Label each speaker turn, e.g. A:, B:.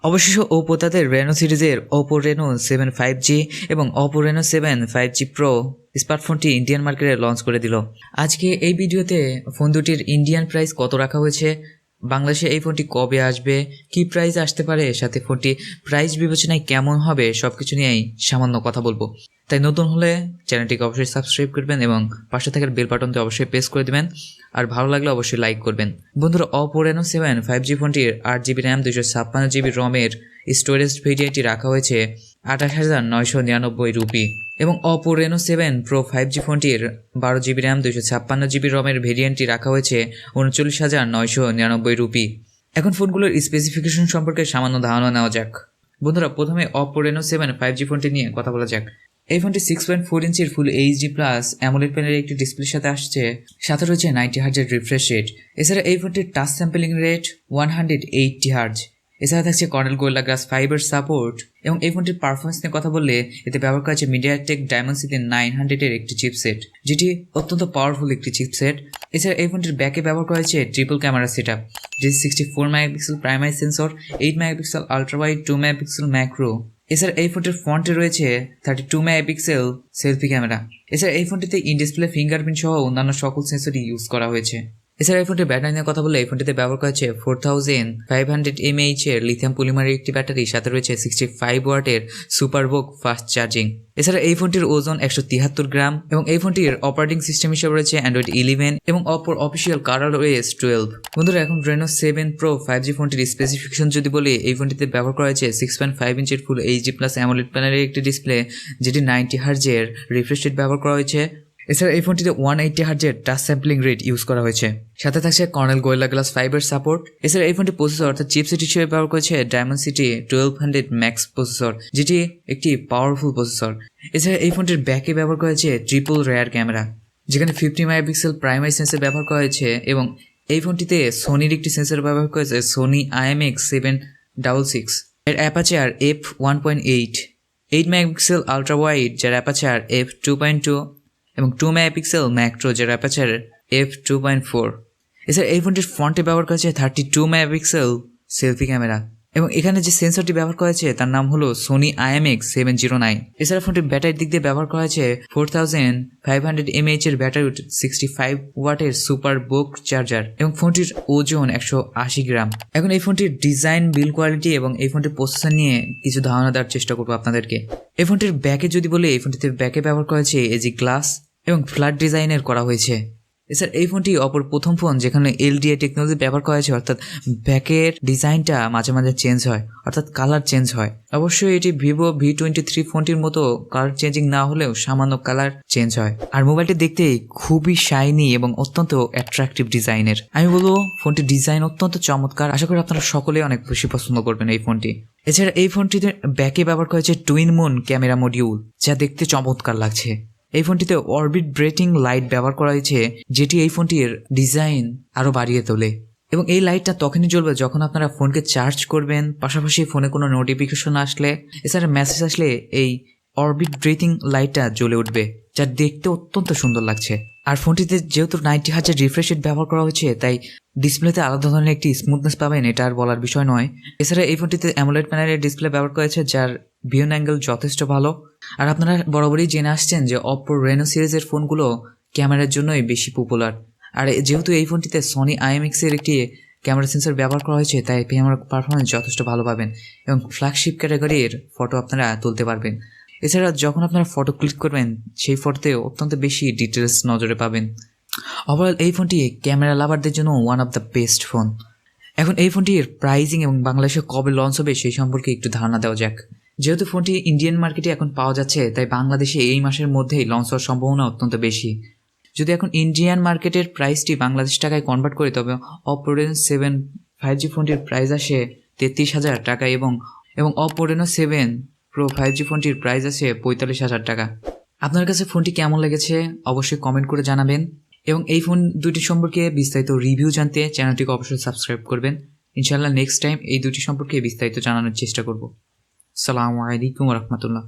A: অবশেষে ওপো তাদের রেনো সিরিজের ওপো রেনো 7 5G এবং ওপো রেনো 7 5G প্রো স্মার্টফোনটি ইন্ডিয়ান মার্কেটে লঞ্চ করে দিল। আজকে এই ভিডিওতে ফোন দুটির ইন্ডিয়ান প্রাইস কত রাখা হয়েছে, বাংলাদেশে এই ফোনটি কবে আসবে, কি প্রাইস আসতে পারে, সাথে ফোনটি প্রাইস বিবেচনায় কেমন হবে, সবকিছু নিয়েই সামান্য কথা বলবো। তাই নতুন হলে চ্যানেলটিকে অবশ্যই সাবস্ক্রাইব করবেন এবং পাশে থাকার বেল বাটনটি অবশ্যই প্রেস করে দেবেন, আর ভালো লাগলে অবশ্যই লাইক করবেন। বন্ধুরা, ওপো রেনো 7 5G ফোনটির 8GB র্যাম 256GB রমের স্টোরেজ ভেরিয়েন্টটি রাখা হয়েছে 28,999 রুপি এবং ওপো রেনো 7 প্রো 5G ফোনটির 12GB র্যাম 256GB রমের ভেরিয়েন্টটি রাখা হয়েছে 39,999 রুপি। এখন ফোনগুলোর স্পেসিফিকেশন সম্পর্কে সামান্য ধারণা নেওয়া যাক। বন্ধুরা, প্রথমে ওপো রেনো 7 5G ফোনটি নিয়ে কথা বলা যাক। এই ফোনটি 6.4 ইঞ্চির ফুল এইচডি প্লাস অ্যামোলেড প্যানেলের একটি ডিসপ্লের সাথে আসছে, সাথে রয়েছে 90 হার্জের রিফ্রেশ রেট। এছাড়া এই ফোনটির টাচ স্যাম্পলিং রেট 180 হার্জ। এছাড়া থাকছে কর্নেল গোরিলা গ্লাস 5 সাপোর্ট এবং এই ফোনটির পারফরমেন্স নিয়ে কথা বললে এতে ব্যবহার করা হয়েছে MediaTek Dimensity 900 এর একটি চিপসেট, যেটি অত্যন্ত পাওয়ারফুল একটি চিপসেট। এছাড়া এই ফোনটির ব্যাকে ব্যবহার করা হয়েছে ট্রিপল ক্যামেরা সেটআপ, যেটি 64 megapixel primary sensor, 8 megapixel ultra wide, 2 megapixel macro. এছাড়া এই ফোনটির ফ্রন্টে রয়েছে 32 মেগাপিক্সেল সেলফি ক্যামেরা। এছাড়া এই ফোনটিতে ইন ডিসপ্লে ফিঙ্গারপ্রিন্ট সহ অন্যান্য সকল সেন্সরই ইউজ করা হয়েছে। এছাড়া এই ফোনটির ব্যাটারি নিয়ে কথা বললে এই ফোনটিতে ব্যবহার করা হয়েছে 4500 mAh এর লিথিয়াম পলিমারের একটি ব্যাটারি, সাথে রয়েছে 65 ওয়াটের সুপারবোক ফাস্ট চার্জিং। এছাড়া এই ফোনটির ওজন 173 গ্রাম এবং এই ফোনটির অপারেটিং সিস্টেম হিসেবে রয়েছে Android 11 এবং অপোর অফিসিয়াল ColorOS 12। বন্ধুরা, এখন রেনো 7 প্রো 5G ফোনটির স্পেসিফিকেশন যদি বলি, এই ফোনটিতে ব্যবহার করা হয়েছে 6.5 ইঞ্চির ফুল এইচডি প্লাস অ্যামোলেড প্যানেলের একটি ডিসপ্লে, যেটি 90 হার্জের রিফ্রেশ রেট ব্যবহার করা হয়েছে। এছাড়া এই ফোনটিতে 180 হার্জের টাচ স্যাম্পলিং রেট ইউজ করা হয়েছে, সাথে থাকছে কর্নেল গোরিলা গ্লাস 5 সাপোর্ট। এছাড়া এই ফোনটি প্রসেসর অর্থাৎ চিপসেট হিসেবে ব্যবহার করেছে Dimensity 1200 ম্যাক্স প্রসেসর, যেটি একটি পাওয়ারফুল প্রসেসর। এছাড়া এই ফোনটির ব্যাকে ব্যবহার করা হয়েছে ট্রিপল রেয়ার ক্যামেরা, যেখানে 50 মেগাপিক্সেল প্রাইমারি সেন্সর ব্যবহার করা হয়েছে এবং এই ফোনটিতে সোনির একটি সেন্সর ব্যবহার করেছে সোনি IMX766 এর aperture f1.8, 8 megapixel ultra wide যার অ্যাপারচার f2.2 এবং 2 মেগাপিক্সেল ম্যাক্রো যার অ্যাপারচার f2.4। এছাড়া এই ফোনটির ফ্রন্টে ব্যবহার করেছে 32 মেগাপিক্সেল সেলফি ক্যামেরা এবং এখানে যে সেন্সরটি ব্যবহার করা হয়েছে তার নাম হলো সোনি IMX709। এছাড়া ফোনটির ব্যাটারির দিক দিয়ে ব্যবহার করা হয়েছে 4500 mAh এর ব্যাটারি, 65 ওয়াটের সুপার বোক চার্জার এবং ফোনটির ওজন 180 গ্রাম। এখন এই ফোনটির ডিজাইন, বিল্ড কোয়ালিটি এবং এই ফোনটির প্রসেসর নিয়ে কিছু ধারণা দেওয়ার চেষ্টা করবো আপনাদেরকে। এই ফোনটির ব্যাকে যদি বলি, এই ফোনটিতে ব্যাকে ব্যবহার করা হয়েছে এজি গ্লাস এবং ফ্ল্যাট ডিজাইনের করা হয়েছে। এছাড়া এই ফোনটি অপর প্রথম ফোন যেখানে LDA টেকনোলজি ব্যবহার করা হয়েছে, অর্থাৎ ব্যাকের ডিজাইনটা মাঝে মাঝে চেঞ্জ হয়, অর্থাৎ কালার চেঞ্জ হয়। অবশ্যই এটি ভিভো V23 ফোনটির মতো কালার চেঞ্জিং না হলেও সামান্য কালার চেঞ্জ হয়। আর মোবাইলটি দেখতে খুবই শাইনি এবং অত্যন্ত অ্যাট্রাকটিভ ডিজাইনের। আমি বলবো ফোনটির ডিজাইন অত্যন্ত চমৎকার, আশা করি আপনারা সকলে অনেক বেশি পছন্দ করবেন এই ফোনটি। এছাড়া এই ফোনটিতে ব্যাকে ব্যবহার করা হয়েছে টুইন মুন ক্যামেরা মডিউল, যা দেখতে চমৎকার লাগছে। এই ফোনটিতে অরবিট ব্রেকিং লাইট ব্যবহার করা হয়েছে, যেটি এই ফোনটির ডিজাইন আরো বাড়িয়ে তোলে এবং এই লাইটটা তখনই জ্বলবে যখন আপনারা ফোনকে চার্জ করবেন, পাশাপাশি ফোনে কোনো নোটিফিকেশন আসলে, এছাড়া মেসেজ আসলে এই অরবিট ব্রেকিং লাইটটা জ্বলে উঠবে, যা দেখতে অত্যন্ত সুন্দর লাগছে। আর ফোনটিতে যেহেতু 90 হার্জের রিফ্রেশ রেট ব্যবহার করা হয়েছে, তাই ডিসপ্লেতে আলাদা ধরনের একটি স্মুথনেস পাবেন, এটা আর বলার বিষয় নয়। এছাড়া এই ফোনটিতে অ্যামোলেড প্যানেলের ডিসপ্লে ব্যবহার করেছে, যার ভিউ অ্যাঙ্গেল যথেষ্ট ভালো। আর আপনারা বরাবরই জেনে আসছেন যে অপ্পো রেনো সিরিজের ফোনগুলো ক্যামেরার জন্যই বেশি পপুলার। আর যেহেতু এই ফোনটিতে সোনি IMX এর একটি ক্যামেরা সেন্সর ব্যবহার করা হয়েছে, তাই ক্যামেরা পারফরমেন্স যথেষ্ট ভালো পাবেন এবং ফ্ল্যাগশিপ ক্যাটাগরির ফটো আপনারা তুলতে পারবেন। এছাড়া যখন আপনারা ফটো ক্লিক করবেন, সেই ফটোতে অত্যন্ত বেশি ডিটেলস নজরে পাবেন। ওভারঅল এই ফোনটি ক্যামেরা লাভারদের জন্য one of the best phone. এখন এই ফোনটির প্রাইসিং এবং বাংলাদেশে কবে লঞ্চ হবে সেই সম্পর্কে একটু ধারণা দেওয়া যাক। যেহেতু ফোনটি ইন্ডিয়ান মার্কেটে এখন পাওয়া যাচ্ছে, তাই বাংলাদেশে এই মাসের মধ্যেই লঞ্চ হওয়ার সম্ভাবনা অত্যন্ত বেশি। যদি এখন ইন্ডিয়ান মার্কেটের প্রাইসটি বাংলাদেশ টাকায় কনভার্ট করে, তবে ওপো রেনো 7 5G ফোনটির প্রাইস আসে 33,000 টাকা এবং ওপো রেনো 7 প্রো 5G ফোনটির প্রাইস আসে 45,000 টাকা। আপনার কাছে ফোনটি কেমন লেগেছে অবশ্যই কমেন্ট করে জানাবেন এবং এই ফোন দুটি সম্পর্কে বিস্তারিত রিভিউ জানতে চ্যানেলটিকে অবশ্যই সাবস্ক্রাইব করবেন। ইনশাআল্লাহ নেক্সট টাইম এই দুটি সম্পর্কে বিস্তারিত জানানোর চেষ্টা করব। আসসালামু আলাইকুম ওয়া রাহমাতুল্লাহ।